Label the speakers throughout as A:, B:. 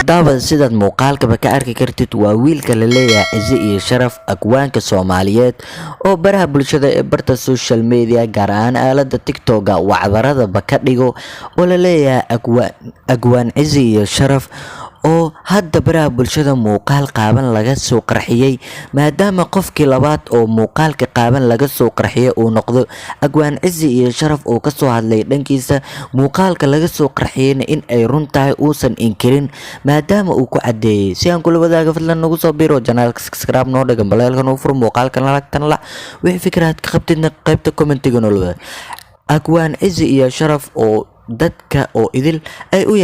A: daawad sidaad muuqaalkaba ka arki kartid waa wiilka la leeyahay Ciise iyo Sharaf agwaanka Soomaaliyeed oo baraha bulshada ee barta social media gaar ahaan aalada TikTok wacdarada ka dhigo oo la leeyahay agwaan Ciise iyo Sharaf oo hadda baraha bulshada muuqaal qaaban laga soo qarxiyay maadaama qofkii labaad oo muuqaalka qaaban laga soo qarxiyay uu noqdo agwaan Ciise iyo Sharaf oo ka soo hadlay dhankiisa muuqaalka laga soo qarxiyay in ay runtahay uusan inkirin maadaama uu ku cadeeyay si aan kula wadaaga fadlan nagu soo biro channelka subscribe noo dhagan baleelkan u fur muuqaalkan la wixii fikrad ka qabtidna qaybta commentiga noo wadaag agwaan Ciise iyo Sharaf oo dadka oo idil ay u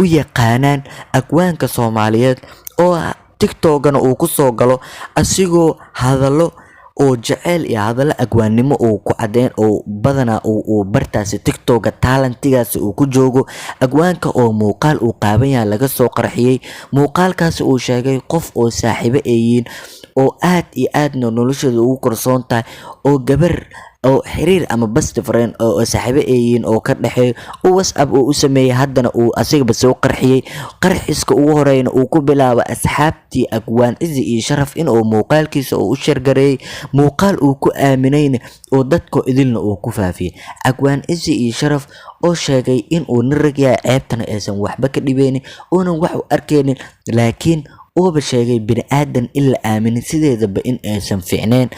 A: yaqaanaan agwaanka Soomaaliyeed oo TikTok-gana uu ku soo galo asigoo hadallo oo jecel iyo hadallo agwaannimo uu ku cadeen oo badana uu bartaasi TikTok-ga talentigaasi uu ku joogo agwaanka oo muuqaal uu qaaban yahay laga soo qarxiyay muuqaalkaasi uu sheegay qof oo saaxiibo eeyiin oo aad iyo aadna noloshooda ugu korsoon tahay oo gabar oo xiriir ama best friend oo saaxiibo eeyiin oo ka dhaxeeyo oo WhatsApp uu u sameeyay haddana uu asigaba soo qarxiyay qarxiska ugu horeeyna uu ku bilaabo asxaabtii agwaan Ciise iyo Sharaf in uu muuqaalkiisa uu u shargareeyay muuqaal uu ku aaminayna oo dadka idilna uu ku faafiyay agwaan Ciise iyo Sharaf oo sheegay in uu nirag yahay ceebtana aysan waxba ka dhibeynin oo wax u arkeenin laakiin oo sheegay bini'aadan in la aaminin sideedaba in aysan fiicneen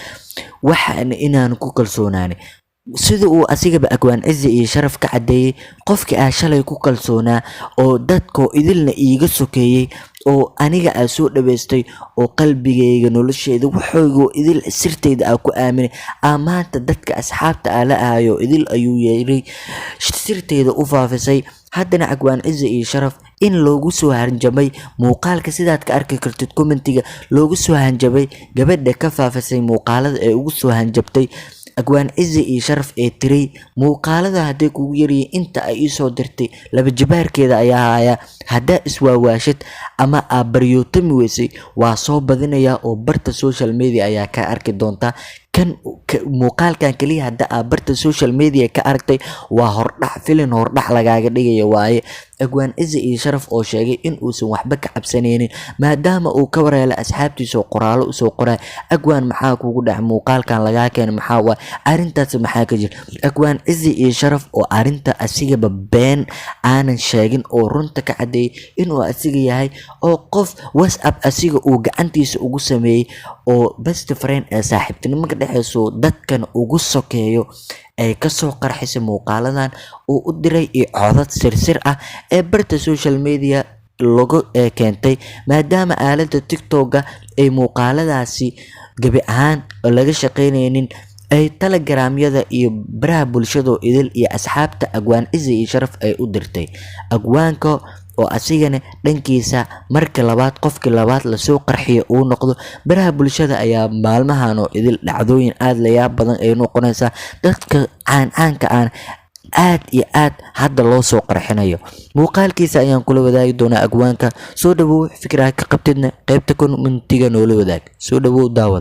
A: waxaan inaan ku kalsoonaanay sida uu asigaba agwaan Ciise iyo Sharaf ka cadeeyay qofkii shalay ku kalsoonaa oo dadka idilna iiga sokeeyay oo aniga soo dhaweystay oo qalbigayga nolosheeda waxoogo idil sirteyda ku aaminay maanta dadka asxaabta la ahayo idil ayuu yeeray sirteyda u faafisay haddana agwaan Ciise iyo Sharaf in loogu soo hanjabay muuqaalka sidaad ka arki kartid commentiga loogu soo hanjabay gabadha ka faafisay muuqaalada ee ugu soo hanjabtay agwaan Ciise iyo Sharaf ee tiray muuqaalada haday kugu yariyay inta ay soo dirtay laba jibaarkeeda ayaa haya hada iswaawashid ama baryootami weysay waa soo badinaya oo barta social media ayaa ka arki doonta kan muuqaalkan kaliya hada barta social media ka aragtay waa hordhac filin hordhac lagaaga dhigayo waaye agwaan Ciise iyo Sharaf oo sheegay in uusan waxba ka cabsaneynin maadaama uu ka wareelay asxaabtiisa qoraalo u soo qoray agwaan maxaa kugu dhax muuqaalkan laga keenay maxaa waa arintaas maxaa ka jir agwaan Ciise iyo Sharaf oo arinta asigaba been aanan sheegin oo runta ka cadeeyay inuu asiga yahay oo qof WhatsApp asiga uu gacantiisa ugu sameeyay oo best friend ee saaxiibtinimo ka dhaxayso dadkan ugu sokeeyo ay ka soo qarxisay muuqaaladan oo u diray codad sirsir ee barta social media logo keentay maadaama aalada TikTok-ga ay muuqaaladaasi gabi ahaan laga shaqeynaynin ay Telegram-yada iyo baraha bulshada idil iyo asxaabta agwaan Ciise iyo Sharaf ay u dirtay agwaanka oo asigana dhankiisa markii labaad qofkii labaad la soo qarxiyo uu noqdo baraha bulshada ayaa maalmahan oo idil dhacdooyin aad la yaab badan ay noqonaysa dadka caanka aad iyo aad hadda loo soo qarxinayo muuqaalkiisa ayaan kula wadaagi doonaa agwaanka soo dhawow fikrad ka qabtidna qaybta commentiga noola wadaag soo dhawow daawad